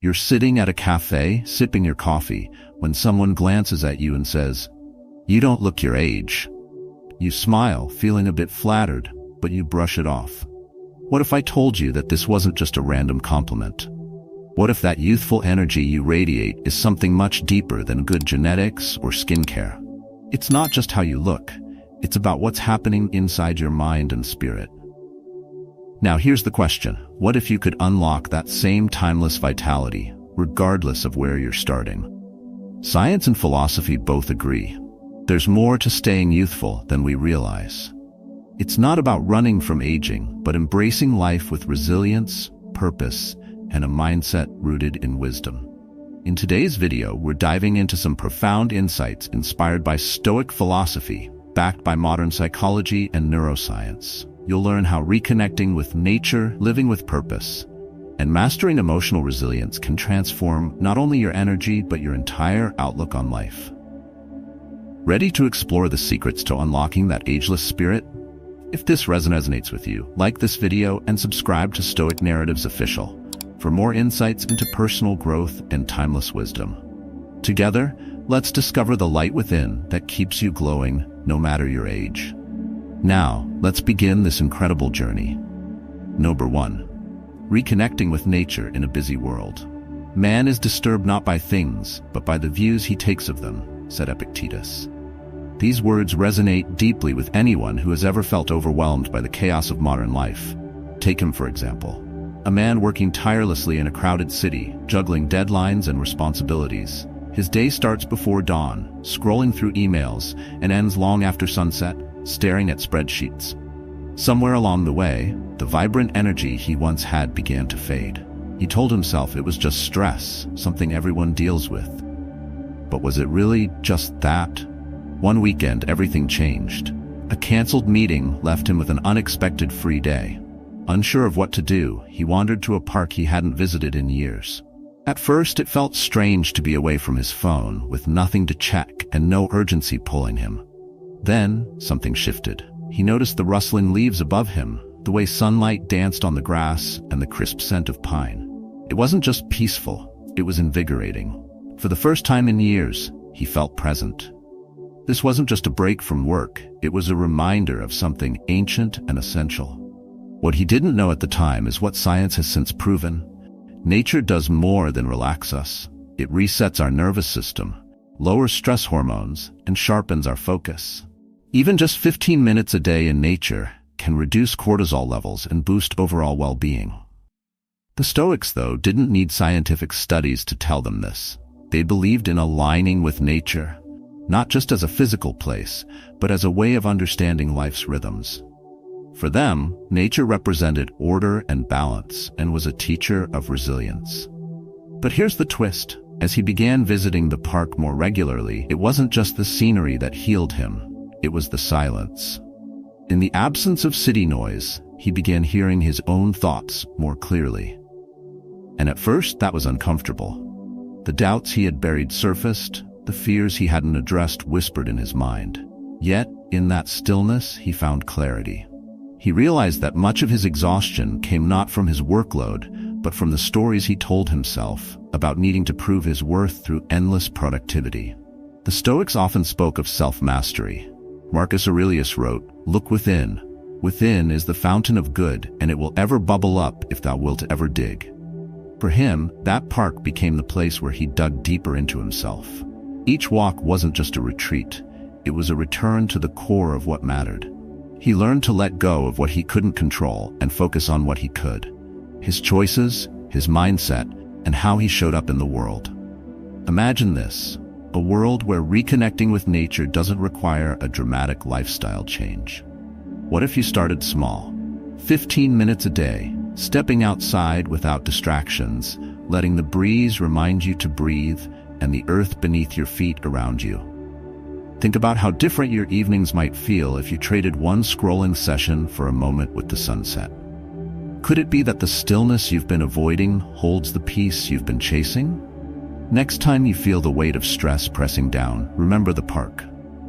You're sitting at a cafe, sipping your coffee, when someone glances at you and says, "You don't look your age." You smile, feeling a bit flattered, but you brush it off. What if I told you that this wasn't just a random compliment? What if that youthful energy you radiate is something much deeper than good genetics or skincare? It's not just how you look, it's about what's happening inside your mind and spirit. Now here's the question: what if you could unlock that same timeless vitality, regardless of where you're starting? Science and philosophy both agree. There's more to staying youthful than we realize. It's not about running from aging, but embracing life with resilience, purpose, and a mindset rooted in wisdom. In today's video, we're diving into some profound insights inspired by Stoic philosophy, backed by modern psychology and neuroscience. You'll learn how reconnecting with nature, living with purpose, and mastering emotional resilience can transform not only your energy, but your entire outlook on life. Ready to explore the secrets to unlocking that ageless spirit? If this resonates with you, like this video and subscribe to Stoic Narratives Official for more insights into personal growth and timeless wisdom. Together, let's discover the light within that keeps you glowing no matter your age. Now, let's begin this incredible journey. Number 1. Reconnecting with nature in a busy world. Man is disturbed not by things, but by the views he takes of them, said Epictetus. These words resonate deeply with anyone who has ever felt overwhelmed by the chaos of modern life. Take him, for example. A man working tirelessly in a crowded city, juggling deadlines and responsibilities. His day starts before dawn, scrolling through emails, and ends long after sunset, staring at spreadsheets. Somewhere along the way, the vibrant energy he once had began to fade. He told himself it was just stress, something everyone deals with. But was it really just that? One weekend, everything changed. A canceled meeting left him with an unexpected free day. Unsure of what to do, he wandered to a park he hadn't visited in years. At first, it felt strange to be away from his phone, with nothing to check and no urgency pulling him. Then, something shifted. He noticed the rustling leaves above him, the way sunlight danced on the grass, and the crisp scent of pine. It wasn't just peaceful, it was invigorating. For the first time in years, he felt present. This wasn't just a break from work, it was a reminder of something ancient and essential. What he didn't know at the time is what science has since proven. Nature does more than relax us. It resets our nervous system, lowers stress hormones, and sharpens our focus. Even just 15 minutes a day in nature can reduce cortisol levels and boost overall well-being. The Stoics, though, didn't need scientific studies to tell them this. They believed in aligning with nature, not just as a physical place, but as a way of understanding life's rhythms. For them, nature represented order and balance and was a teacher of resilience. But here's the twist. As he began visiting the park more regularly, it wasn't just the scenery that healed him. It was the silence. In the absence of city noise, he began hearing his own thoughts more clearly. And at first, that was uncomfortable. The doubts he had buried surfaced, the fears he hadn't addressed whispered in his mind. Yet, in that stillness, he found clarity. He realized that much of his exhaustion came not from his workload, but from the stories he told himself about needing to prove his worth through endless productivity. The Stoics often spoke of self-mastery. Marcus Aurelius wrote, "Look within. Within is the fountain of good, and it will ever bubble up if thou wilt ever dig." For him, that park became the place where he dug deeper into himself. Each walk wasn't just a retreat. It was a return to the core of what mattered. He learned to let go of what he couldn't control and focus on what he could. His choices, his mindset, and how he showed up in the world. Imagine this. A world where reconnecting with nature doesn't require a dramatic lifestyle change. What if you started small? 15 minutes a day, stepping outside without distractions, letting the breeze remind you to breathe, and the earth beneath your feet around you. Think about how different your evenings might feel if you traded one scrolling session for a moment with the sunset. Could it be that the stillness you've been avoiding holds the peace you've been chasing? Next time you feel the weight of stress pressing down, remember the park.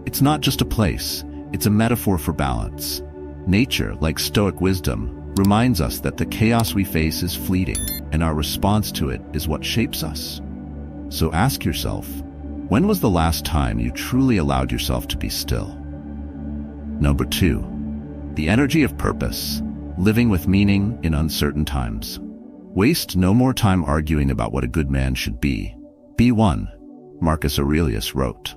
It's not just a place, it's a metaphor for balance. Nature, like Stoic wisdom, reminds us that the chaos we face is fleeting, and our response to it is what shapes us. So ask yourself, when was the last time you truly allowed yourself to be still? Number 2, the energy of purpose, living with meaning in uncertain times. Waste no more time arguing about what a good man should be. Be one, Marcus Aurelius wrote.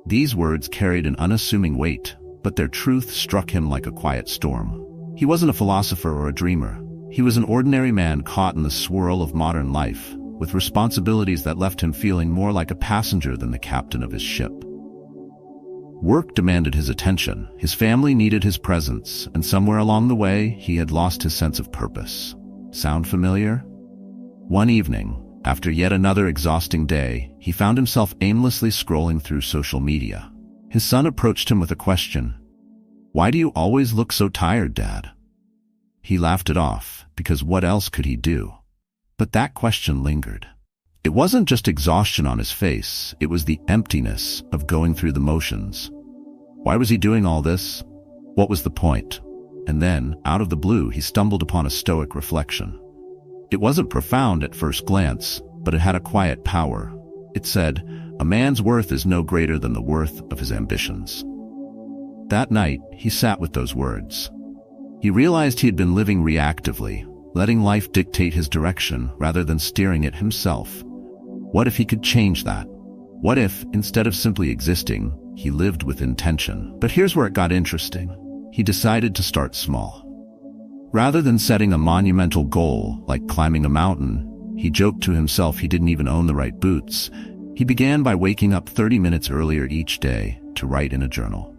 These words carried an unassuming weight, but their truth struck him like a quiet storm. He wasn't a philosopher or a dreamer. He was an ordinary man caught in the swirl of modern life, with responsibilities that left him feeling more like a passenger than the captain of his ship. Work demanded his attention, his family needed his presence, and somewhere along the way, he had lost his sense of purpose. Sound familiar? One evening, after yet another exhausting day, he found himself aimlessly scrolling through social media. His son approached him with a question. "Why do you always look so tired, Dad?" He laughed it off, because what else could he do? But that question lingered. It wasn't just exhaustion on his face, it was the emptiness of going through the motions. Why was he doing all this? What was the point? And then, out of the blue, he stumbled upon a Stoic reflection. It wasn't profound at first glance, but it had a quiet power. It said, "A man's worth is no greater than the worth of his ambitions." That night, he sat with those words. He realized he had been living reactively, letting life dictate his direction rather than steering it himself. What if he could change that? What if, instead of simply existing, he lived with intention? But here's where it got interesting. He decided to start small. Rather than setting a monumental goal, like climbing a mountain, he joked to himself he didn't even own the right boots. He began by waking up 30 minutes earlier each day to write in a journal.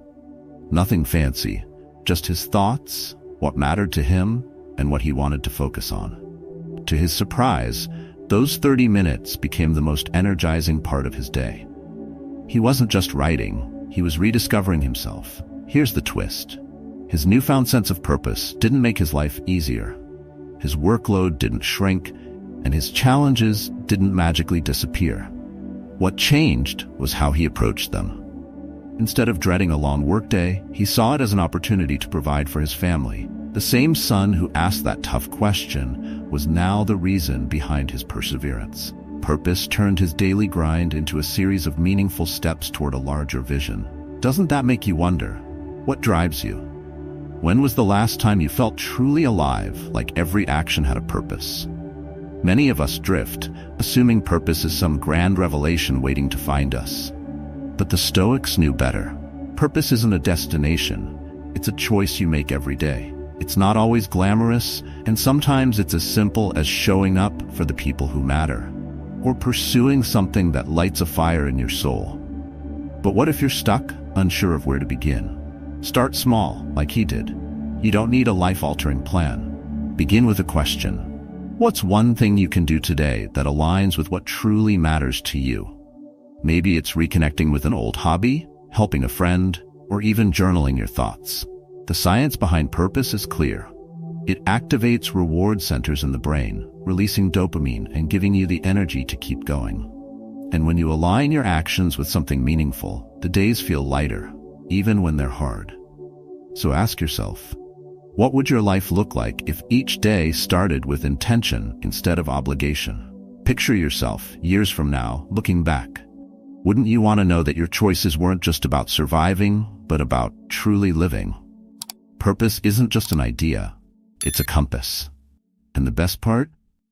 Nothing fancy, just his thoughts, what mattered to him, and what he wanted to focus on. To his surprise, those 30 minutes became the most energizing part of his day. He wasn't just writing, he was rediscovering himself. Here's the twist. His newfound sense of purpose didn't make his life easier. His workload didn't shrink, and his challenges didn't magically disappear. What changed was how he approached them. Instead of dreading a long workday, he saw it as an opportunity to provide for his family. The same son who asked that tough question was now the reason behind his perseverance. Purpose turned his daily grind into a series of meaningful steps toward a larger vision. Doesn't that make you wonder, what drives you? When was the last time you felt truly alive, like every action had a purpose? Many of us drift, assuming purpose is some grand revelation waiting to find us. But the Stoics knew better. Purpose isn't a destination, it's a choice you make every day. It's not always glamorous, and sometimes it's as simple as showing up for the people who matter, or pursuing something that lights a fire in your soul. But what if you're stuck, unsure of where to begin? Start small, like he did. You don't need a life-altering plan. Begin with a question. What's one thing you can do today that aligns with what truly matters to you? Maybe it's reconnecting with an old hobby, helping a friend, or even journaling your thoughts. The science behind purpose is clear. It activates reward centers in the brain, releasing dopamine and giving you the energy to keep going. And when you align your actions with something meaningful, the days feel lighter, even when they're hard. So ask yourself, what would your life look like if each day started with intention instead of obligation? Picture yourself, years from now, looking back. Wouldn't you want to know that your choices weren't just about surviving, but about truly living? Purpose isn't just an idea, it's a compass. And the best part?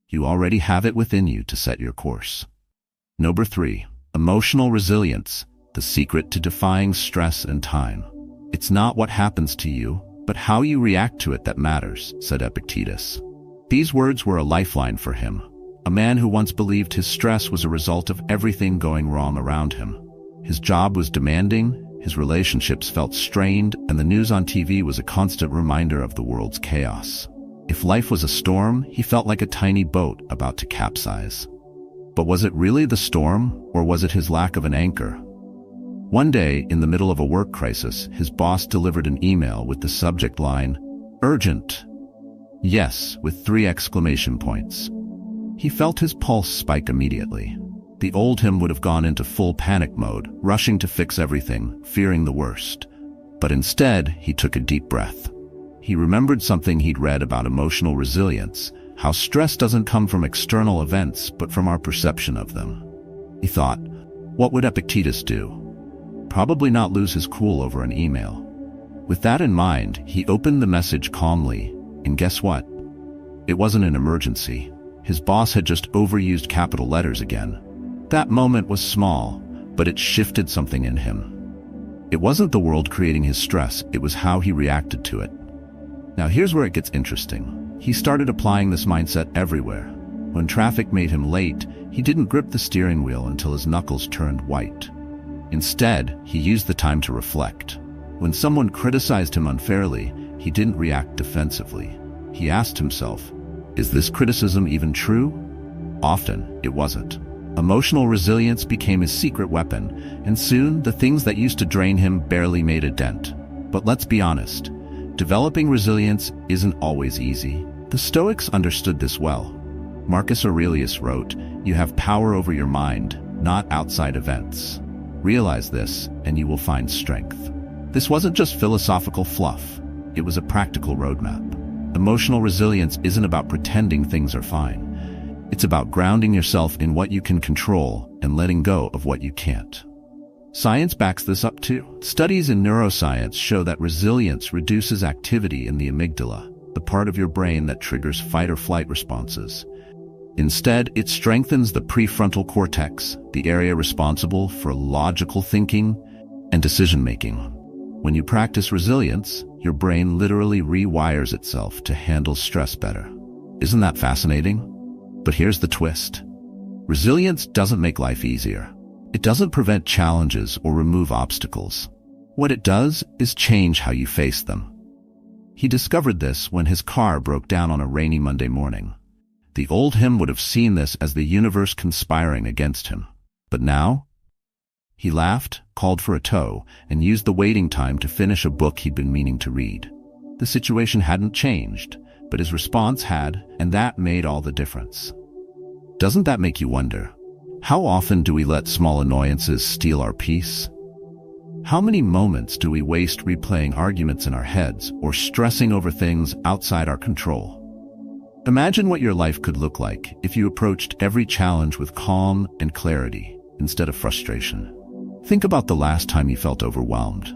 You already have it within you to set your course. Number 3, emotional resilience, the secret to defying stress and time. It's not what happens to you, but how you react to it that matters, said Epictetus. These words were a lifeline for him, a man who once believed his stress was a result of everything going wrong around him. His job was demanding, his relationships felt strained, and the news on TV was a constant reminder of the world's chaos. If life was a storm, he felt like a tiny boat about to capsize. But was it really the storm, or was it his lack of an anchor? One day, in the middle of a work crisis, his boss delivered an email with the subject line, "Urgent." Yes, with 3 exclamation points. He felt his pulse spike immediately. The old him would have gone into full panic mode, rushing to fix everything, fearing the worst. But instead, he took a deep breath. He remembered something he'd read about emotional resilience, how stress doesn't come from external events but from our perception of them. He thought, what would Epictetus do? Probably not lose his cool over an email. With that in mind, he opened the message calmly, and guess what? It wasn't an emergency. His boss had just overused capital letters again. That moment was small, but it shifted something in him. It wasn't the world creating his stress, it was how he reacted to it. Now here's where it gets interesting. He started applying this mindset everywhere. When traffic made him late, he didn't grip the steering wheel until his knuckles turned white. Instead, he used the time to reflect. When someone criticized him unfairly, he didn't react defensively. He asked himself, is this criticism even true? Often, it wasn't. Emotional resilience became his secret weapon, and soon the things that used to drain him barely made a dent. But let's be honest, developing resilience isn't always easy. The Stoics understood this well. Marcus Aurelius wrote, "You have power over your mind, not outside events. Realize this, and you will find strength." This wasn't just philosophical fluff. It was a practical roadmap. Emotional resilience isn't about pretending things are fine. It's about grounding yourself in what you can control and letting go of what you can't. Science backs this up too. Studies in neuroscience show that resilience reduces activity in the amygdala, the part of your brain that triggers fight or flight responses. Instead, it strengthens the prefrontal cortex, the area responsible for logical thinking and decision-making. When you practice resilience, your brain literally rewires itself to handle stress better. Isn't that fascinating? But here's the twist. Resilience doesn't make life easier. It doesn't prevent challenges or remove obstacles. What it does is change how you face them. He discovered this when his car broke down on a rainy Monday morning. The old him would have seen this as the universe conspiring against him. But now, he laughed, called for a tow, and used the waiting time to finish a book he'd been meaning to read. The situation hadn't changed, but his response had, and that made all the difference. Doesn't that make you wonder? How often do we let small annoyances steal our peace? How many moments do we waste replaying arguments in our heads or stressing over things outside our control? Imagine what your life could look like if you approached every challenge with calm and clarity instead of frustration. Think about the last time you felt overwhelmed.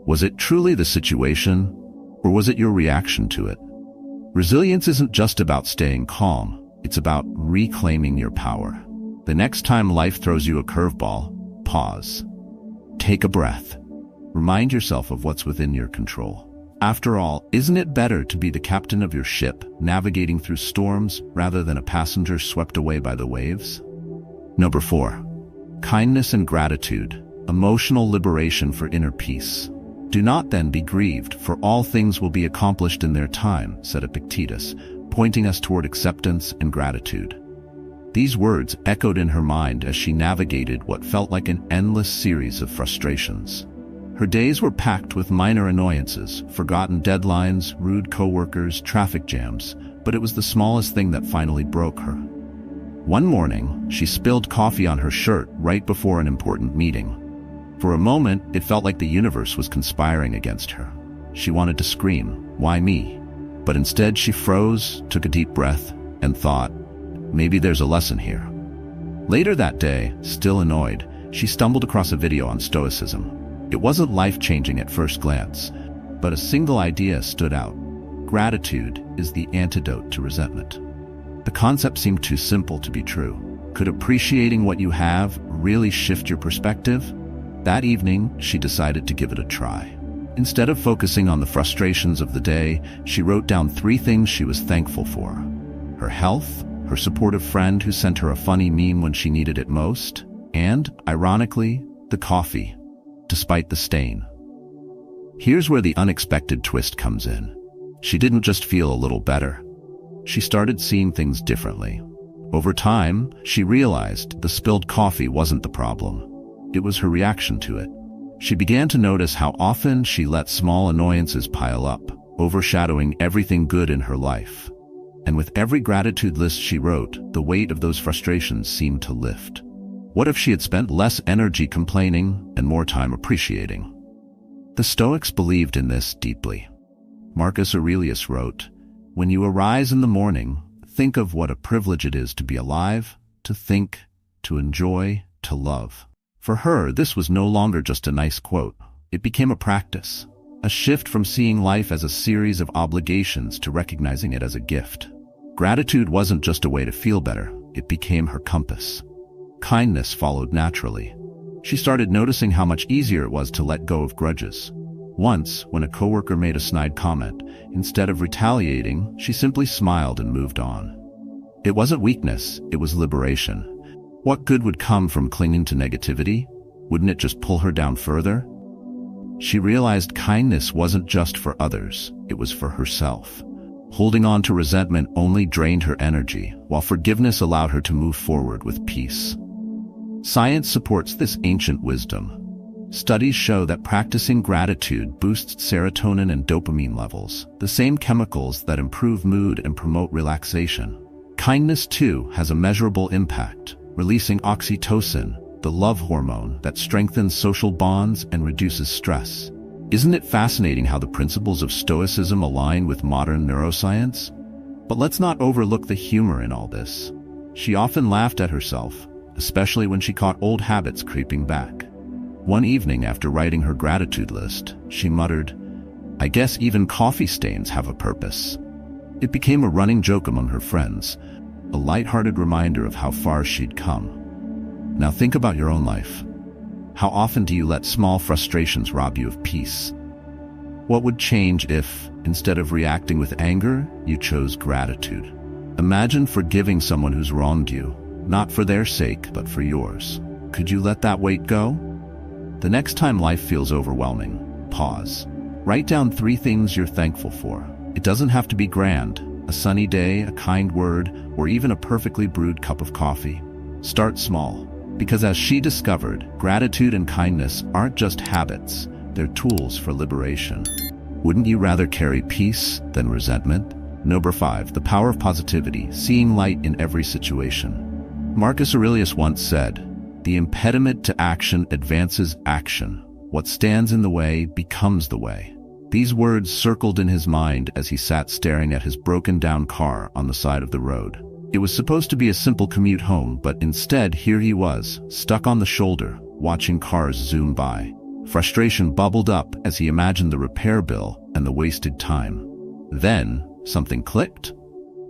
Was it truly the situation, or was it your reaction to it? Resilience isn't just about staying calm, it's about reclaiming your power. The next time life throws you a curveball, pause. Take a breath. Remind yourself of what's within your control. After all, isn't it better to be the captain of your ship, navigating through storms, rather than a passenger swept away by the waves? Number 4. Kindness and gratitude, emotional liberation for inner peace. Do not then be grieved, for all things will be accomplished in their time, said Epictetus, pointing us toward acceptance and gratitude. These words echoed in her mind as she navigated what felt like an endless series of frustrations. Her days were packed with minor annoyances, forgotten deadlines, rude coworkers, traffic jams, but it was the smallest thing that finally broke her. One morning, she spilled coffee on her shirt right before an important meeting. For a moment, it felt like the universe was conspiring against her. She wanted to scream, "Why me?" But instead she froze, took a deep breath, and thought, maybe there's a lesson here. Later that day, still annoyed, she stumbled across a video on Stoicism. It wasn't life-changing at first glance, but a single idea stood out. Gratitude is the antidote to resentment. The concept seemed too simple to be true. Could appreciating what you have really shift your perspective? That evening, she decided to give it a try. Instead of focusing on the frustrations of the day, she wrote down 3 things she was thankful for. Her health, her supportive friend who sent her a funny meme when she needed it most, and, ironically, the coffee, despite the stain. Here's where the unexpected twist comes in. She didn't just feel a little better. She started seeing things differently. Over time, she realized the spilled coffee wasn't the problem. It was her reaction to it. She began to notice how often she let small annoyances pile up, overshadowing everything good in her life. And with every gratitude list she wrote, the weight of those frustrations seemed to lift. What if she had spent less energy complaining and more time appreciating? The Stoics believed in this deeply. Marcus Aurelius wrote, "When you arise in the morning, Think of what a privilege it is to be alive, to think, to enjoy, to love. For her, this was no longer just a nice quote. It became a practice, a shift from seeing life as a series of obligations to recognizing it as a gift. Gratitude wasn't just a way to feel better, it became her compass. Kindness followed naturally. She started noticing how much easier it was to let go of grudges. Once, when a coworker made a snide comment, instead of retaliating, she simply smiled and moved on. It wasn't weakness, it was liberation. What good would come from clinging to negativity? Wouldn't it just pull her down further? She realized kindness wasn't just for others, it was for herself. Holding on to resentment only drained her energy, while forgiveness allowed her to move forward with peace. Science supports this ancient wisdom. Studies show that practicing gratitude boosts serotonin and dopamine levels, the same chemicals that improve mood and promote relaxation. Kindness, too, has a measurable impact, releasing oxytocin, the love hormone that strengthens social bonds and reduces stress. Isn't it fascinating how the principles of Stoicism align with modern neuroscience? But let's not overlook the humor in all this. She often laughed at herself, especially when she caught old habits creeping back. One evening after writing her gratitude list, she muttered, "I guess even coffee stains have a purpose." It became a running joke among her friends, a lighthearted reminder of how far she'd come. Now think about your own life. How often do you let small frustrations rob you of peace? What would change if, instead of reacting with anger, you chose gratitude? Imagine forgiving someone who's wronged you, not for their sake, but for yours. Could you let that weight go? The next time life feels overwhelming, pause. Write down 3 things you're thankful for. It doesn't have to be grand. A sunny day, a kind word, or even a perfectly brewed cup of coffee. Start small, because as she discovered, gratitude and kindness aren't just habits, they're tools for liberation. Wouldn't you rather carry peace than resentment? Number 5, the power of positivity, seeing light in every situation. Marcus Aurelius once said, "The impediment to action advances action. What stands in the way becomes the way." These words circled in his mind as he sat staring at his broken-down car on the side of the road. It was supposed to be a simple commute home, but instead here he was, stuck on the shoulder, watching cars zoom by. Frustration bubbled up as he imagined the repair bill and the wasted time. Then, something clicked.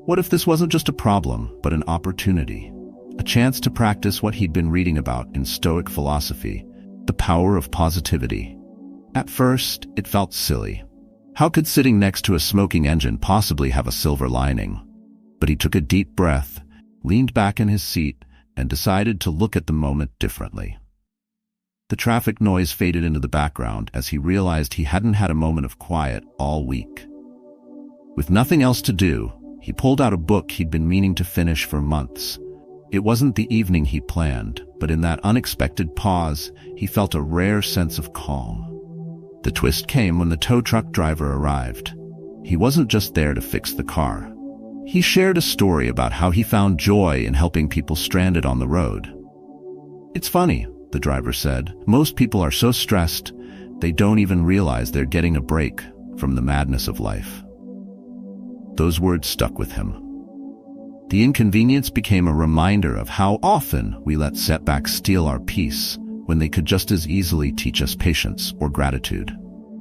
What if this wasn't just a problem, but an opportunity? A chance to practice what he'd been reading about in Stoic philosophy, the power of positivity. At first, it felt silly. How could sitting next to a smoking engine possibly have a silver lining? But he took a deep breath, leaned back in his seat, and decided to look at the moment differently. The traffic noise faded into the background as he realized he hadn't had a moment of quiet all week. With nothing else to do, he pulled out a book he'd been meaning to finish for months. It wasn't the evening he planned, but in that unexpected pause, he felt a rare sense of calm. The twist came when the tow truck driver arrived. He wasn't just there to fix the car. He shared a story about how he found joy in helping people stranded on the road. "It's funny," the driver said. "Most people are so stressed, they don't even realize they're getting a break from the madness of life." Those words stuck with him. The inconvenience became a reminder of how often we let setbacks steal our peace when they could just as easily teach us patience or gratitude.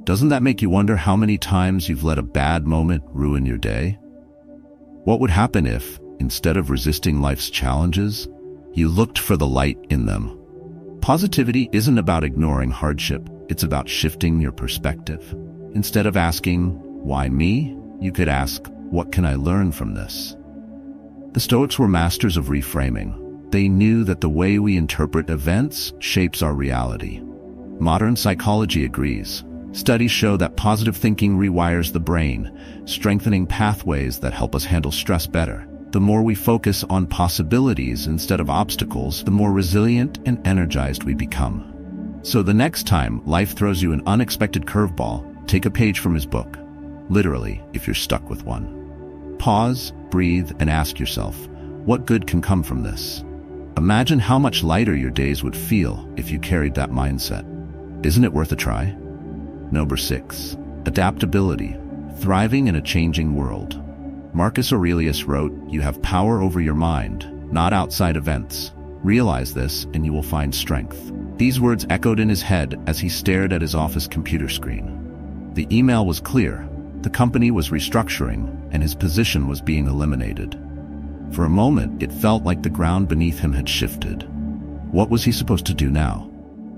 Doesn't that make you wonder how many times you've let a bad moment ruin your day? What would happen if, instead of resisting life's challenges, you looked for the light in them? Positivity isn't about ignoring hardship, it's about shifting your perspective. Instead of asking, "Why me?" you could ask, "What can I learn from this?" The Stoics were masters of reframing. They knew that the way we interpret events shapes our reality. Modern psychology agrees. Studies show that positive thinking rewires the brain, strengthening pathways that help us handle stress better. The more we focus on possibilities instead of obstacles, the more resilient and energized we become. So the next time life throws you an unexpected curveball, take a page from his book. Literally, if you're stuck with one. Pause, breathe, and ask yourself, what good can come from this? Imagine how much lighter your days would feel if you carried that mindset. Isn't it worth a try? Number 6. Adaptability. Thriving in a changing world. Marcus Aurelius wrote, "You have power over your mind, not outside events. Realize this, and you will find strength." These words echoed in his head as he stared at his office computer screen. The email was clear. The company was restructuring, and his position was being eliminated. For a moment, it felt like the ground beneath him had shifted. What was he supposed to do now?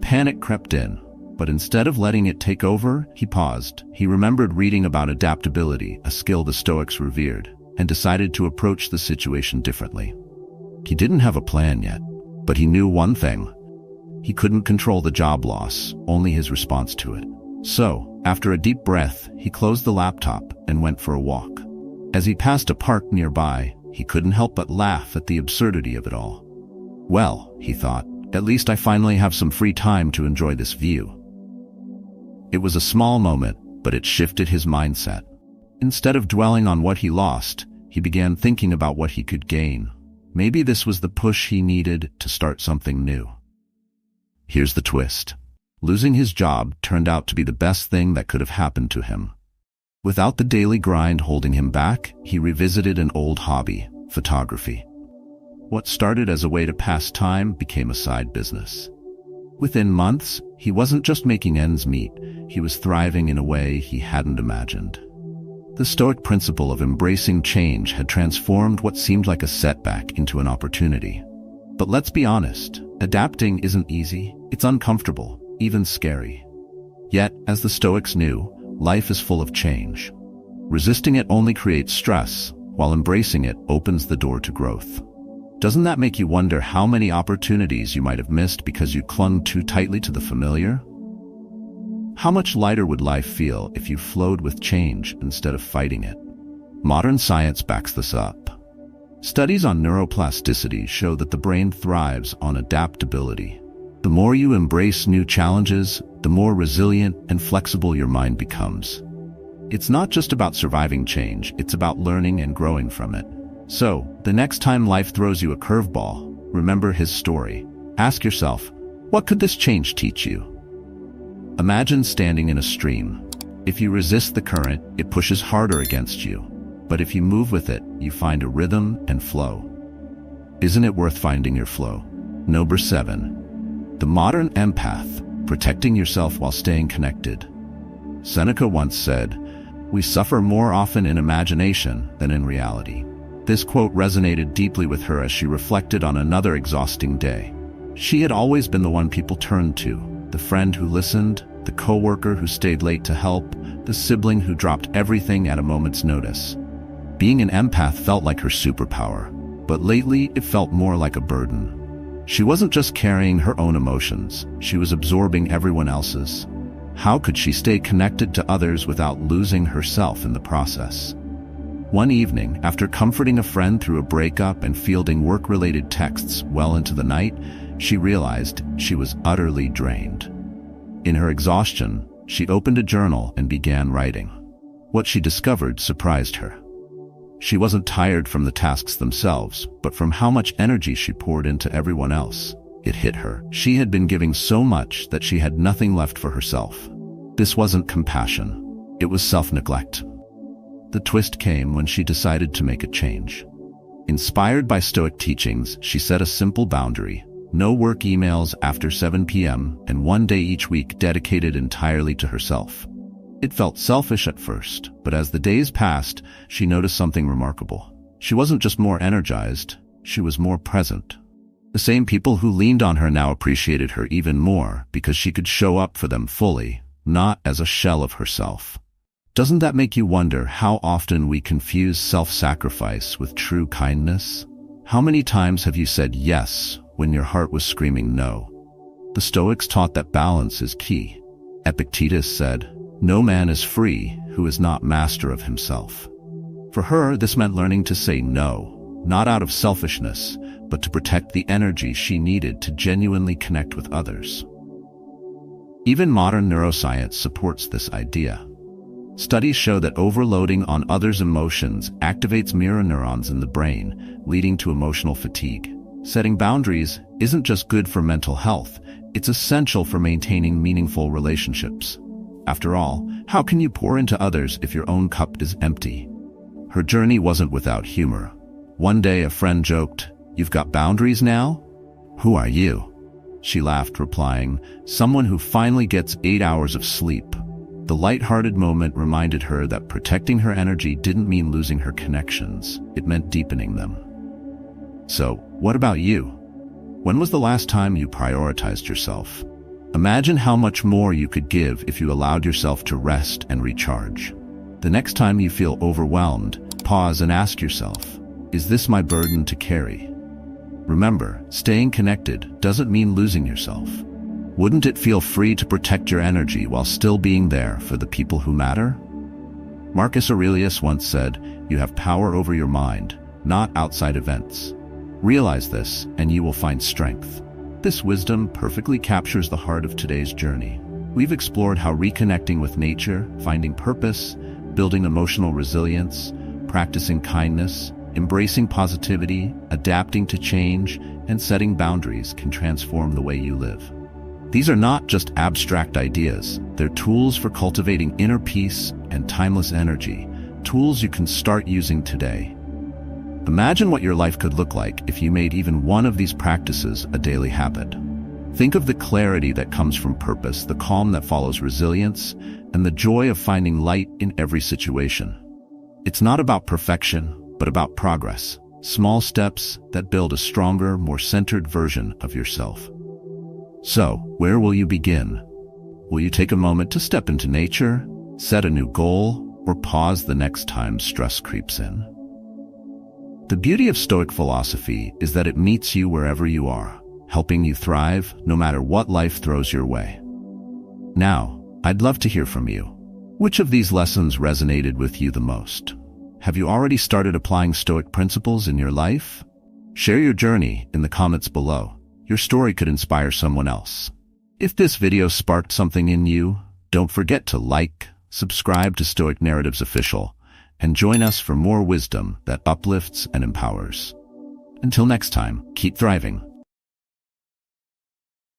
Panic crept in, but instead of letting it take over, he paused. He remembered reading about adaptability, a skill the Stoics revered, and decided to approach the situation differently. He didn't have a plan yet, but he knew one thing. He couldn't control the job loss, only his response to it. So, after a deep breath, he closed the laptop and went for a walk. As he passed a park nearby, he couldn't help but laugh at the absurdity of it all. Well, he thought, at least I finally have some free time to enjoy this view. It was a small moment, but it shifted his mindset. Instead of dwelling on what he lost, he began thinking about what he could gain. Maybe this was the push he needed to start something new. Here's the twist. Losing his job turned out to be the best thing that could have happened to him. Without the daily grind holding him back, he revisited an old hobby, photography. What started as a way to pass time became a side business. Within months, he wasn't just making ends meet, he was thriving in a way he hadn't imagined. The Stoic principle of embracing change had transformed what seemed like a setback into an opportunity. But let's be honest, adapting isn't easy, it's uncomfortable, even scary. Yet, as the Stoics knew, life is full of change. Resisting it only creates stress, while embracing it opens the door to growth. Doesn't that make you wonder how many opportunities you might have missed because you clung too tightly to the familiar? How much lighter would life feel if you flowed with change instead of fighting it? Modern science backs this up. Studies on neuroplasticity show that the brain thrives on adaptability. The more you embrace new challenges, the more resilient and flexible your mind becomes. It's not just about surviving change, it's about learning and growing from it. So, the next time life throws you a curveball, remember his story. Ask yourself, what could this change teach you? Imagine standing in a stream. If you resist the current, it pushes harder against you. But if you move with it, you find a rhythm and flow. Isn't it worth finding your flow? Number 7. The modern empath, protecting yourself while staying connected. Seneca once said, "We suffer more often in imagination than in reality." This quote resonated deeply with her as she reflected on another exhausting day. She had always been the one people turned to, the friend who listened, the coworker who stayed late to help, the sibling who dropped everything at a moment's notice. Being an empath felt like her superpower, but lately it felt more like a burden. She wasn't just carrying her own emotions, she was absorbing everyone else's. How could she stay connected to others without losing herself in the process? One evening, after comforting a friend through a breakup and fielding work-related texts well into the night, she realized she was utterly drained. In her exhaustion, she opened a journal and began writing. What she discovered surprised her. She wasn't tired from the tasks themselves, but from how much energy she poured into everyone else. It hit her. She had been giving so much that she had nothing left for herself. This wasn't compassion. It was self-neglect. The twist came when she decided to make a change. Inspired by Stoic teachings, she set a simple boundary: no work emails after 7 p.m. and one day each week dedicated entirely to herself. It felt selfish at first, but as the days passed, she noticed something remarkable. She wasn't just more energized, she was more present. The same people who leaned on her now appreciated her even more because she could show up for them fully, not as a shell of herself. Doesn't that make you wonder how often we confuse self-sacrifice with true kindness? How many times have you said yes when your heart was screaming no? The Stoics taught that balance is key. Epictetus said, "No man is free who is not master of himself." For her, this meant learning to say no, not out of selfishness, but to protect the energy she needed to genuinely connect with others. Even modern neuroscience supports this idea. Studies show that overloading on others' emotions activates mirror neurons in the brain, leading to emotional fatigue. Setting boundaries isn't just good for mental health, it's essential for maintaining meaningful relationships. After all, how can you pour into others if your own cup is empty? Her journey wasn't without humor. One day a friend joked, "You've got boundaries now? Who are you?" She laughed, replying, "Someone who finally gets 8 hours of sleep." The light-hearted moment reminded her that protecting her energy didn't mean losing her connections, it meant deepening them. So, what about you? When was the last time you prioritized yourself? Imagine how much more you could give if you allowed yourself to rest and recharge. The next time you feel overwhelmed, pause and ask yourself, is this my burden to carry? Remember, staying connected doesn't mean losing yourself. Wouldn't it feel free to protect your energy while still being there for the people who matter? Marcus Aurelius once said, "You have power over your mind, not outside events." Realize this, and you will find strength. This wisdom perfectly captures the heart of today's journey. We've explored how reconnecting with nature, finding purpose, building emotional resilience, practicing kindness, embracing positivity, adapting to change, and setting boundaries can transform the way you live. These are not just abstract ideas, they're tools for cultivating inner peace and timeless energy, tools you can start using today. Imagine what your life could look like if you made even one of these practices a daily habit. Think of the clarity that comes from purpose, the calm that follows resilience, and the joy of finding light in every situation. It's not about perfection, but about progress, small steps that build a stronger, more centered version of yourself. So, where will you begin? Will you take a moment to step into nature, set a new goal, or pause the next time stress creeps in? The beauty of Stoic philosophy is that it meets you wherever you are, helping you thrive no matter what life throws your way. Now, I'd love to hear from you. Which of these lessons resonated with you the most? Have you already started applying Stoic principles in your life? Share your journey in the comments below. Your story could inspire someone else. If this video sparked something in you, don't forget to like, subscribe to Stoic Narratives Official, and join us for more wisdom that uplifts and empowers. Until next time, keep thriving.